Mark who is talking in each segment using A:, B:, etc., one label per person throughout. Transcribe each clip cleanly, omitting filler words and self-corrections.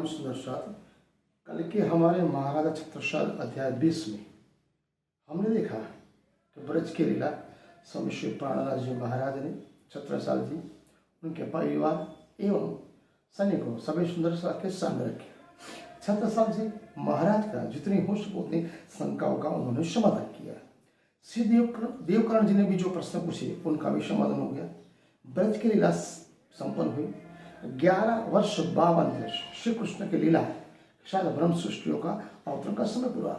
A: राम सुंदर साथ कल के हमारे महाराजा छत्रसाल अध्याय 20 में हमने देखा कि ब्रज की लीला स्वामी श्री प्राणदास जी महाराज ने छत्रसाल जी उनके परिवार एवं सैनिकों सभी सुंदर साथ के सामने रखे। छत्रसाल जी महाराज का जितनी हो सके उतनी शंकाओं का उन्होंने समाधान किया। श्री देवकर्ण जी ने भी जो प्रश्न पूछे उनका भी समाधान हो गया। ब्रज की लीला संपन्न हुई। 11 वर्ष 52 दिन श्री कृष्ण की लीला शायद ब्रह्म सृष्टियों का अवतरण का समय पूरा।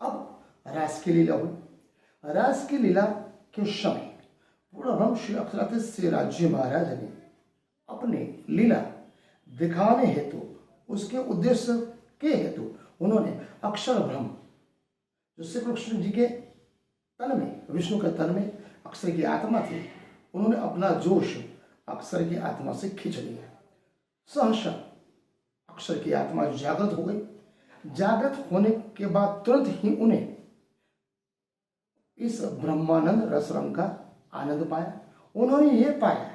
A: अब रास की लीला हुई। रास की लीला के समय पूर्ण ब्रह्म श्री अक्षरातीत श्री राज्य महाराज ने अपने लीला दिखाने हेतु उसके उद्देश्य के हेतु उन्होंने अक्षर ब्रह्म जो श्री कृष्ण जी के तन में विष्णु के तन में अक्षर की आत्मा थी उन्होंने अपना जोश अक्षर की आत्मा से खींच लिया। सहसा अक्षर की आत्मा जागृत हो गई। जागृत होने के बाद तुरंत ही उन्हें इस ब्रह्मानंद रस रंग का आनंद पाया। उन्होंने ये पाया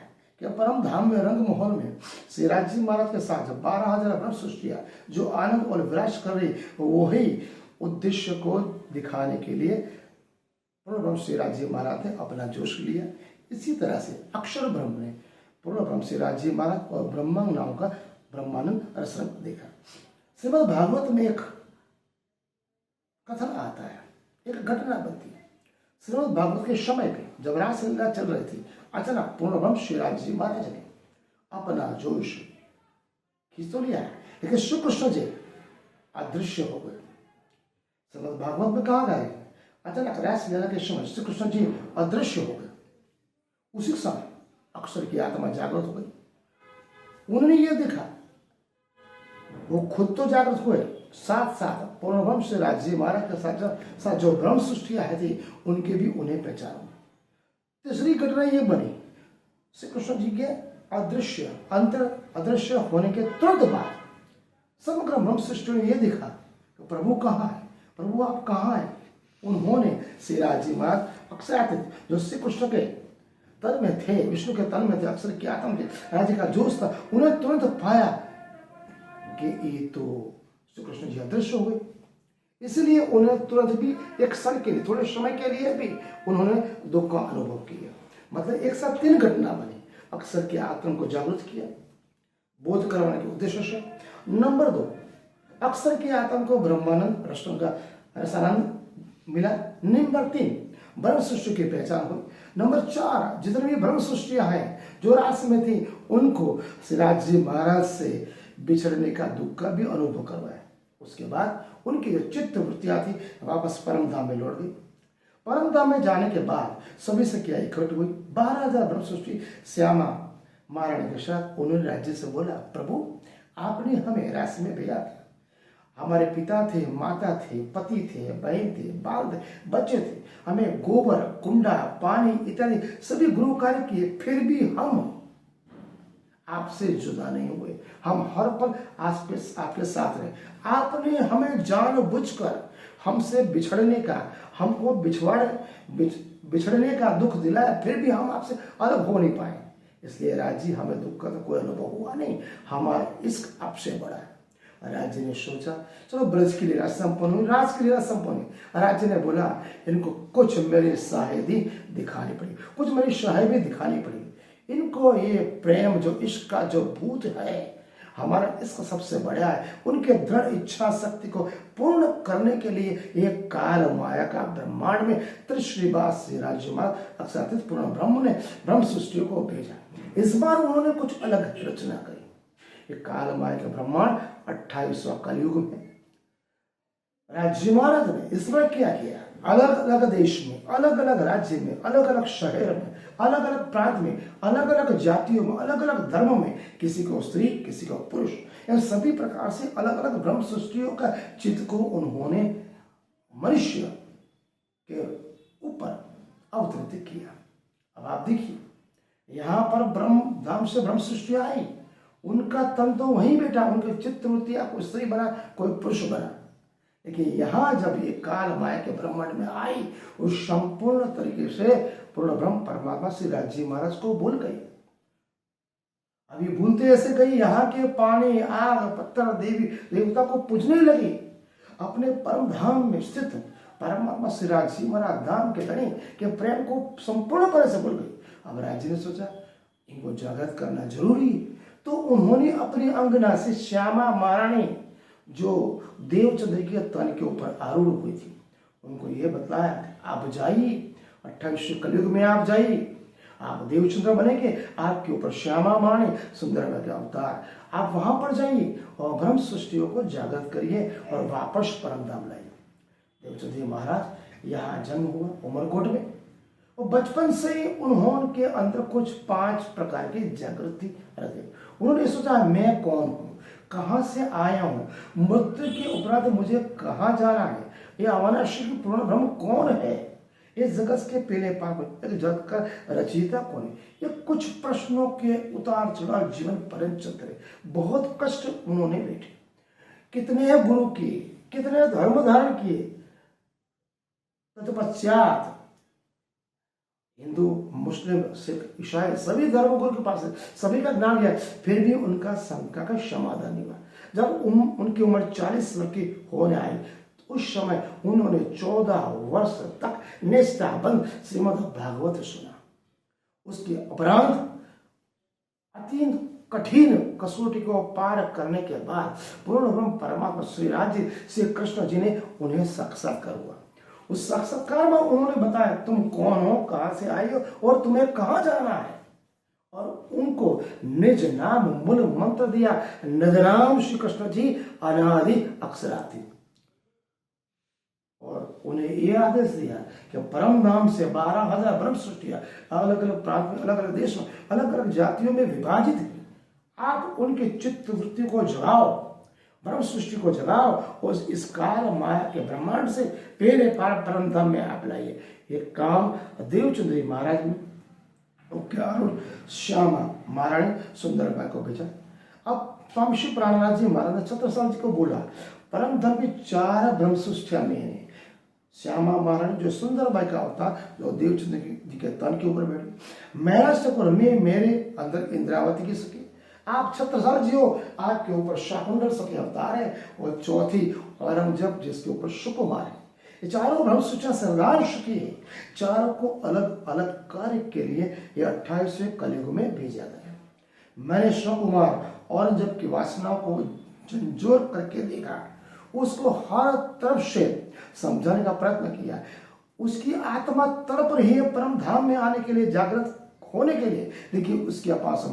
A: कि परम धाम में रंग महल में श्री राज्य महाराज के साथ 12,000 ब्रह्म सृष्टियां जो आनंद और विराज कर रही वही उद्देश्य को दिखाने के लिए पूर्ण ब्रह्म श्री राज्य महाराज ने अपना जोश लिया। इसी तरह से अक्षर ब्रह्म ने पूर्ण ब्रह्म श्री राज्य महाराज और ब्रह्मांग नाम का ब्रह्मानंद रसरंग देखा। श्रीमद् भागवत में एक कथन आता है, एक घटना बनती है। श्रीमद् भागवत के समय पे जब रासलीला चल रही थी अचानक पूर्ण ब्रह्म श्री राज्य जी महाराज ने अपना जोश खींच तो लिया लेकिन श्री कृष्ण जी अदृश्य हो गए। श्रीमद् भागवत में कहा गया है अचानक रासलीला के समय श्री कृष्ण जी अदृश्य हो गए। उसी समय अक्षर की आत्मा जागृत हो गई। उन्होंने ये देखा वो खुद तो जागृत हुए साथ साथ पूर्ण ब्रह्म श्री राज्य महाराज के साथ जो ब्रह्म सृष्टियां थी उनके भी उन्हें पहचान हुई। तीसरी घटना ये बनी श्री कृष्ण जी के अदृश्य होने के तुरंत बाद समग्र ब्रह्म सृष्टि ने यह देखा कि प्रभु कहाँ है, प्रभु आप कहाँ हैं। उन्होंने श्री राज्य महाराज अक्षरातीत जो श्री कृष्ण के तन में थे विष्णु के तन में थे अक्षर की आत्मा थे राज्य का जोश था उन्हें तुरंत पाया कि ये तो श्री कृष्ण जी अदृश्य हो गए। इसलिए उन्हें तुरंत भी एक क्षण के लिए थोड़े समय के लिए भी उन्होंने दुख का अनुभव किया। मतलब एक साथ 3 घटना बनी। अक्षर की आत्मा को जागृत किया बोध करवाने के उद्देश्य से। नंबर 2 अक्षर की आत्मा को ब्रह्मानंद रसों का रसानंद मिला। नंबर 3 ब्रह्म सृष्टि की पहचान हुई। नंबर 4 जितने भी ब्रह्म सृष्टियां हैं जो रास में थी उनको श्री राज्य महाराज से बिछड़ने का दुख का भी अनुभव करवाया। उसके बाद उनकी जो चित्त वृत्तियां थी वापस परम धाम में लौट गई। परम धाम में जाने के बाद सभी से क्या इकट्ठ हुई 12,000 ब्रह्म सृष्टि श्यामा महारानी के साथ। उन्होंने राज्य से बोला प्रभु आपने हमें रास में भेजा था। हमारे पिता थे, माता थे, पति थे, बहन थे, बाल थे, बच्चे थे। हमें गोबर कुंडा पानी इत्यादि सभी गृह कार्य किए फिर भी हम आपसे जुदा नहीं हुए। हम हर पल आपके साथ रहे। आपने हमें जानबूझकर हमसे बिछड़ने का हमको बिछड़ने का दुख दिलाया फिर भी हम आपसे अलग हो नहीं पाए। इसलिए राज्य हमें दुख का तो कोई अनुभव हुआ नहीं। हमारा इश्क आपसे बड़ा है। राज्य ने सोचा चलो ब्रज की लीला संपन्न हुई, राज की लीला संपन्न हुई। राज्य ने बोला इनको कुछ मेरी शाहिदी दिखानी पड़ी, कुछ मेरी शाहिदी दिखानी पड़ी। इनको ये प्रेम जो इश्क का जो भूत है हमारा इश्क सबसे बड़ा है। उनके दृढ़ इच्छा शक्ति को पूर्ण करने के लिए एक काल माया का ब्रह्मांड में त्रिश्रीवास श्री राज्य महाराज अक्षरातीत पूर्ण ब्रह्म ने ब्रह्म सृष्टि को भेजा। इस बार उन्होंने कुछ अलग रचना करी। काल माया के ब्रह्मांड 28वां कलयुग में राज्य महाराज ने इस बार क्या किया अलग अलग देश में अलग अलग राज्य में अलग अलग शहर में अलग अलग प्रांत में अलग अलग जातियों में अलग अलग धर्मों में किसी को स्त्री किसी को पुरुष इन सभी प्रकार से अलग अलग ब्रह्म सृष्टियों का चित्त को उन्होंने मनुष्य के ऊपर अवतरित किया। अब आप देखिए यहाँ पर ब्रह्म धाम से ब्रह्म सृष्टियां आई। उनका तन तो वहीं बैठा, उनके चित्तवृत्तियां कोई स्त्री बना कोई पुरुष बना। लेकिन यहाँ जब ये काल माया के ब्रह्मांड में आई उस संपूर्ण तरीके से पूर्ण ब्रह्म परमात्मा श्री राज्य महाराज को बोल गई अभी भूलते ऐसे गई, यहाँ के पानी आग पत्थर देवी देवता को पूजने लगे। अपने परम धाम में स्थित परमात्मा श्री राज जी महाराज धाम के धनी के प्रेम को संपूर्ण तरह से भूल गई। अब राज जी ने सोचा इनको जागृत करना जरूरी है, तो उन्होंने अपनी अंगना से श्यामा महारानी जो देवचंद्र के तन के ऊपर आरूढ़ हुई थी उनको यह बतलाया, आप जाइए 28वें कलयुग में, आप जाइए, आप देवचंद्र बनेंगे, आपके ऊपर श्यामा महारानी सुंदर का अवतार, आप वहां पर जाइए और ब्रह्म सृष्टियों को जागृत करिए और वापस परम धाम लाइए। देवचंद्र महाराज यहाँ जन्म हुआ उमरकोट में, और बचपन से ही उन्होंने के अंदर कुछ 5 प्रकार की जागृति रही। उन्होंने सोचा मैं कौन हूँ, कहाँ से आया हूँ, मृत्यु के उपरांत मुझे कहाँ जाना है, ये अविनाशी पूर्ण ब्रह्म कौन है, इस जगत के पहले पाप जगत का रचयिता कौन है। ये कुछ प्रश्नों के उतार चढ़ाव जीवन पर्यंत रहे। बहुत कष्ट उन्होंने बैठे, कितने गुरु किए, कितने धर्म धारण किए, तत्पश्चात हिंदू मुस्लिम सिख ईसाई सभी धर्म गुरु के पास है, सभी का ज्ञान गया, फिर भी उनका शंका का समाधान नहीं हुआ। जब उनकी उम्र 40 वर्ष की होने आई उस समय उन्होंने 14 वर्ष तक निष्ठाबंध श्रीमद् भागवत सुना। उसके उपरांत अत्यंत कठिन कसौटी को पार करने के बाद पूर्ण ब्रह्म परमात्मा श्री राज्य श्री कृष्ण जी ने उन्हें साक्षात्कार हुआ। उस साक्षात्कार में उन्होंने बताया तुम कौन हो, कहां से आए हो और तुम्हें कहां जाना है, और उनको निज नाम मूल मंत्र दिया, निजनाम श्री कृष्ण जी अनादि अक्षराती, और उन्हें यह आदेश दिया कि परम धाम से 12,000 ब्रह्म सृष्टियां अलग अलग प्रांत में, अलग अलग देश में, अलग अलग जातियों में विभाजित है। आप उनके चित्त वृत्ति को जगाओ, ब्रह्म सृष्टि को जगाओ और इस काल माया के ब्रह्मांड से पहले पार परम धाम में आप लाइए। एक काम देवचंद्र महाराज ने श्यामा महारानी सुंदरबाई को भेजा। अब स्वामी श्री प्राणनाथ जी महाराज ने छत्रसाल जी को बोला परम धाम की 4 ब्रह्म सृष्टियां में है। श्यामा महारानी जो सुंदरबाई का अवतार जो देवचंद्र जी के तन के ऊपर बैठी, महाराज ठाकुर में मेरे अंदर इंद्रावती की सखी, आप छत्रसाल जी हो, आपके ऊपर शाकुंडल सखी अवतार है, और चौथी औरंगजेब जिसके ऊपर सुकुमार है। ये चारों ब्रह्म सृष्टियां सरदार की है, चारों को अलग अलग कार्य के लिए ये 28वें कलयुग में भेजा गया। मैंने सुकुमार औरंगजेब की वासनाओं को झंझोर करके देखा, उसको हर तरफ से समझाने का प्रयत्न किया। उसकी आत्मा तड़प रही है परम धाम में आने के लिए, जागृत होने के लिए। देखिए उसके पास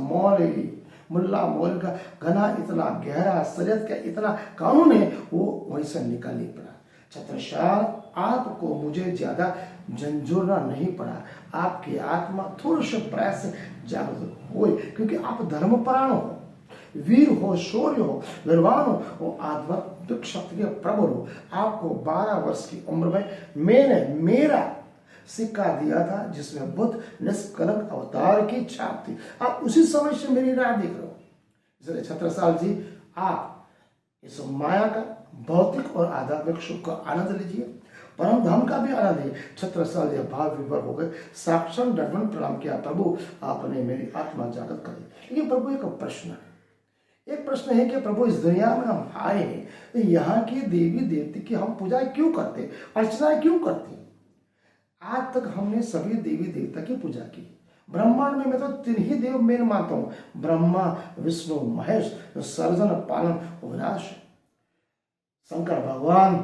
A: मुल्ला मौल का घना इतना गहरा शरीयत का इतना कानून है, वो वहीं से निकल नहीं पड़ा। छत्रसाल आपको मुझे ज्यादा झंझोरना नहीं पड़ा, आपकी आत्मा थोड़े से प्रयास से जागृत हो, क्योंकि आप धर्मपरायण हो, वीर हो, शौर्य हो, वीरवान हो और आध्यात्मिक शक्ति के प्रबल हो। आपको 12 वर्ष की उम्र में मैंने मेरा सिक्का दिया था जिसमें बुद्ध निष्कलंक अवतार की छाप थी। आप उसी समय से मेरी राह देख रहे हो। इसलिए छत्रसाल जी आप इस माया का भौतिक और आध्यात्मिक सुख का आनंद लीजिए, परम धाम का भी आनंद लीजिए। छत्रसाल जी भाव विभोर हो गए, साक्षात दंडवत प्रणाम किया, प्रभु आपने मेरी आत्मा जागृत कर दी। लेकिन प्रभु एक प्रश्न है कि प्रभु इस दुनिया में हम आए हैं तो यहाँ की देवी देवती की हम पूजा क्यों करते, अर्चना क्यों करते? आज तक हमने सभी देवी देवता की पूजा की। ब्रह्मांड में मैं तो 3 ही देव मेन मानता हूं, ब्रह्मा विष्णु महेश, जो सर्जन पालन विनाश। शंकर भगवान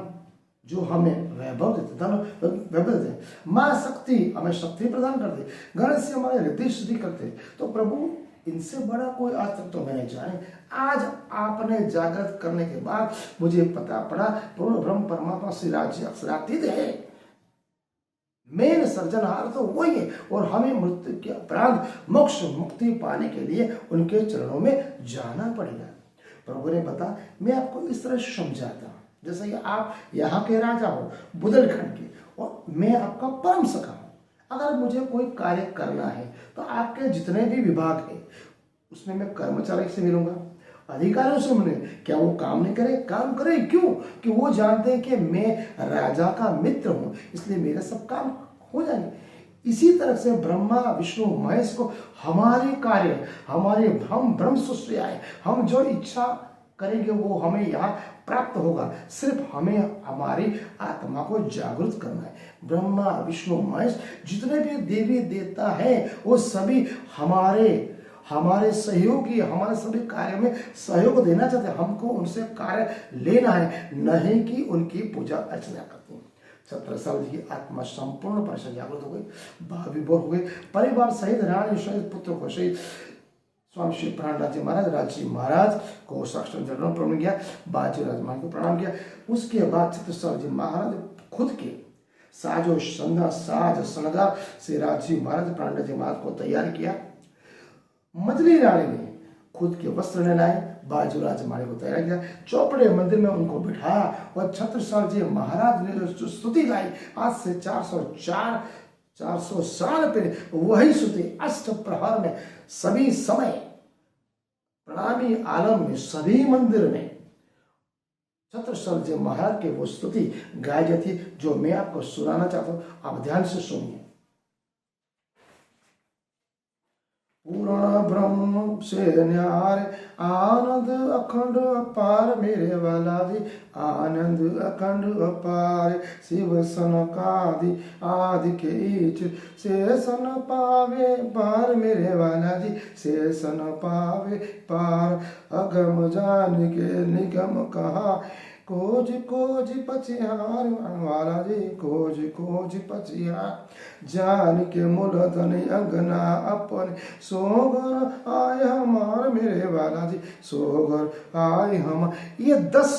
A: जो हमें वैभव देते, धन वैभव देते, माँ शक्ति हमें शक्ति प्रदान करते, गणेश से हमारे रिद्धि सिद्धि करते। तो प्रभु इनसे बड़ा कोई आज तक तो मैंने जाने। आज आपने जागृत करने के बाद मुझे पता पड़ा पूर्ण ब्रह्म परमात्मा श्री राज्य अक्षरातीत है, मेन सर्जनहार तो वही है, और हमें मृत्यु के उपरांत मोक्ष मुक्ति पाने के लिए उनके चरणों में जाना पड़ेगा। प्रभु ने बता मैं आपको इस तरह समझाता हूं जैसे कि आप यहाँ के राजा हो बुंदेलखंड के, और मैं आपका परम सखा हूं। अगर मुझे कोई कार्य करना है तो आपके जितने भी विभाग है उसमें मैं कर्मचारी से मिलूंगा, अधिकारियों से मिले। क्या वो काम नहीं करे? काम करे। क्यों? कि वो जानते हैं कि मैं राजा का मित्र हूं, इसलिए मेरे सब काम हो जाएंगे। इसी तरह से ब्रह्मा विष्णु महेश को हमारे कार्य, हमारे हम ब्रह्म सृष्टि आए, हम जो इच्छा करेंगे वो हमें यहाँ प्राप्त होगा। सिर्फ हमें हमारी आत्मा को जागृत करना है। ब्रह्मा विष्णु महेश जितने भी देवी देवता है वो सभी हमारे सहयोगी, हमारे सभी कार्य में सहयोग देना चाहते हैं। हमको उनसे कार्य लेना है, नहीं कि उनकी पूजा अर्चना करते हैं। छत्रसाल जी की आत्मा संपूर्ण पर जागृत हो गई, भाविभोर हो गई। परिवार सहित रानी सहित पुत्र को सहित स्वामी श्री प्राणनाथ जी महाराज, राजी महाराज को साष्टांग चरणों में प्रणाम किया, बाजीराज महाराज को प्रणाम किया। उसके बाद छत्रसाल जी महाराज खुद के साजो साज श्रृंगार से राजी महाराज प्राणनाथ जी महाराज को तैयार किया। मजली रानी ने खुद के वस्त्र ने लाए, बाजूराज महाराज को तैयार किया, चौपड़े मंदिर में उनको बिठाया और छत्रसाल जी महाराज ने जो स्तुति गाई, आज से 400 साल पहले वही स्तुति अष्ट प्रहर में सभी समय प्रणामी आलम में सभी मंदिर में छत्रसाल जी महाराज के वो स्तुति गाई जाती थी, जो मैं आपको सुनाना चाहता हूं। आप ध्यान से सुनिए। पूर्ण ब्रह्म से न्यारे आनंद अखंड अपार मेरे वाला जी, आनंद अखंड अपार शिव सनकादि आदि के ईच से सन पावे पार मेरे वाला जी, से सन पावे पार अगम जान के निगम कहा, खोज खोज पचिहार वाला जी, खोज खोज पचिहार जान के मूलधन अंगना अपन, सोगर आय हमार मेरे वाला जी, सोगर आय हम। ये 10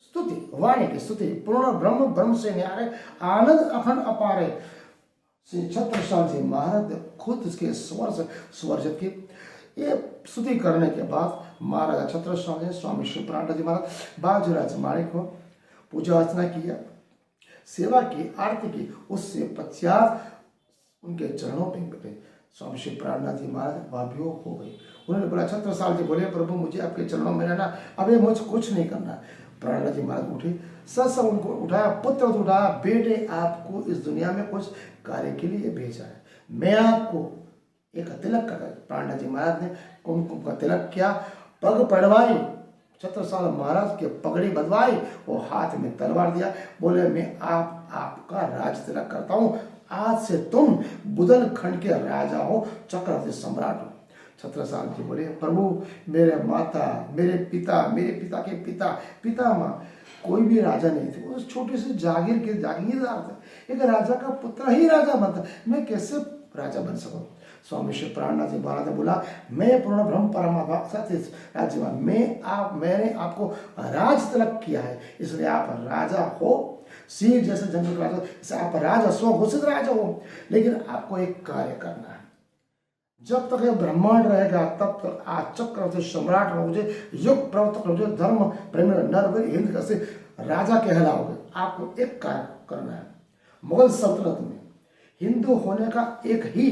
A: स्तुति वाणी की स्तुति पूर्ण ब्रह्म से न्यारे आनंद अखंड अपारे श्री छत्रसाल जी महाराज ने खुद इसके स्वरजत की। ये स्तुति करने के बाद महाराजा छत्रसाल जी, स्वामी श्री प्राणनाथ जी महाराज, बाजूराज महाराज को पूजा अर्चना किया, सेवा की, आरती की। उससे पश्चात उनके चरणों पे स्वामी श्री प्राणनाथ जी महाराज भावियों हो गए। उन्होंने बोला, छत्रसाल जी बोले, प्रभु मुझे आपके चरणों में रहना, अभी मुझे कुछ नहीं करना। प्राणनाथ जी महाराज उठे, सब उनको उठाया, पुत्र उठाया, बेटे आपको इस दुनिया में कुछ कार्य के लिए भेजा है, मैं आपको एक तिलक कर। प्राणनाथ जी महाराज ने कुमकुम का तिलक किया, पग पड़वाई, छत्रसाल महाराज के पगड़ी बंधवाई, वो हाथ में तलवार दिया, बोले मैं आपका राज तिलक करता हूँ, आज से तुम बुंदेलखंड के राजा हो, चक्रवर्ती सम्राट हो। छत्रसाल जी बोले, प्रभु मेरे माता, मेरे पिता के पिता माँ कोई भी राजा नहीं थे, उस छोटी सी जागीर के जागीरदार थे। एक राजा का पुत्र ही राजा बनता, मैं कैसे राजा बन सकूं। स्वामी श्री प्राणनाथ जी महाराज ने बोला, मैं पूर्ण ब्रह्म परमात्मा राज्य मैंने आपको राज तिलक किया है, इसलिए आप राजा हो। सिंह जैसे जंगल राजा, इसे आप राजा, स्वघोषित राजा हो। लेकिन आपको एक कार्य करना है, जब तक ये ब्रह्मांड रहेगा तब तक आज चक्रवर्ती सम्राट रहोगे, युग प्रवर्तक रहोगे, धर्म प्रेम नरवीर हिंद कैसे राजा कहलाओगे। आपको एक कार्य करना है। मुगल सल्तनत में हिंदू होने का एक ही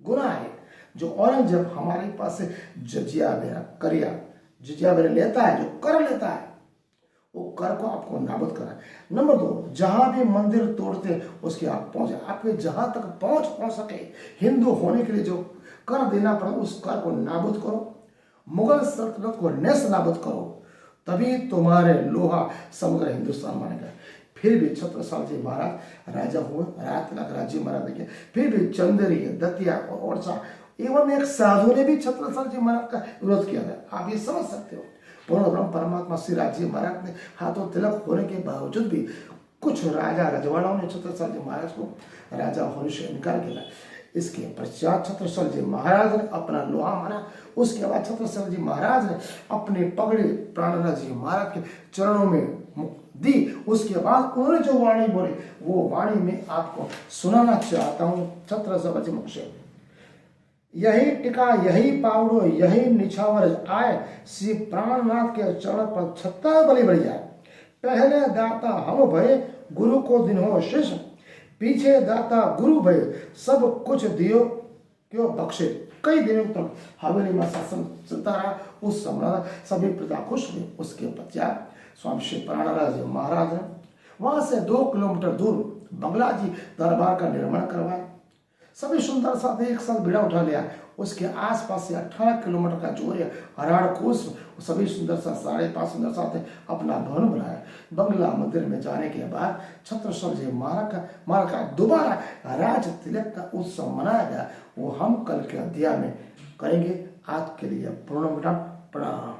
A: गुना है, जो औरंगजेब हमारे पास से जिजिया वगैरह लेता है, जो कर लेता है, वो कर को आपको नाबूद करना है। नंबर 2, जहां भी मंदिर तोड़ते उसके आप पहुंचे, आपके जहां तक पहुंच सके हिंदू होने के लिए जो कर देना पड़े उस कर को नाबूद करो, मुगल सल्तनत को नेस नाबूद करो, तभी तुम्हारे लोहा समुद्र हिंदुस्तान मानेगा। फिर भी छत्रसाल जी महाराज राजा हुए, राज्य महाराज के, फिर भी चंदेरी, दतिया और ओरछा एवं एक साधु ने भी छत्रसाल जी महाराज का विरोध किया था। आप ये समझ सकते हो। पूर्ण ब्रह्म परमात्मा श्री राज्य महाराज ने हाथों तिलक होने के बावजूद भी कुछ राजा रजवाड़ों ने छत्रसाल जी महाराज को राजा होने से इनकार किया। इसके पश्चात छत्रसाल जी महाराज ने अपना लोहा माना। उसके बाद छत्रसाल जी महाराज ने अपने पगड़ी प्राणनाथ जी महाराज के चरणों में दी। उसके बाद उन्होंने जो वाणी बोली वो वाणी में आपको सुनाना चाहता हूं छत्रसाल जी मुख से। यही टिका यही पावड़ो यही निछावर आए, श्री प्राणनाथ के चरण पर 76 बलि बढ़ जाए। पहले दाता हम भय गुरु को दिन हो शिष्य, पीछे दाता गुरु भय सब कुछ दियो क्यों बख्शे। कई दिनों तक हवेली में शासन चलता रहा। उस समय सभी प्रजा खुश हुई। उसके पश्चात स्वामी श्री प्राणनाथ जी महाराज ने वहां से 2 किलोमीटर दूर बंगला जी दरबार का निर्माण करवाया। सभी सुंदर साथ एक साथ बीड़ा उठा लिया। उसके आसपास से 18 किलोमीटर का जो है हराड़कोश, सभी सुंदर सा 5.5 सुंदर साथ अपना भवन बनाया। बंगला मंदिर में जाने के बाद छत्रसाल जी महाराज का दोबारा राज तिलक का उत्सव मनाया गया। वो हम कल के अध्याय में करेंगे। आज के लिए प्रणाम।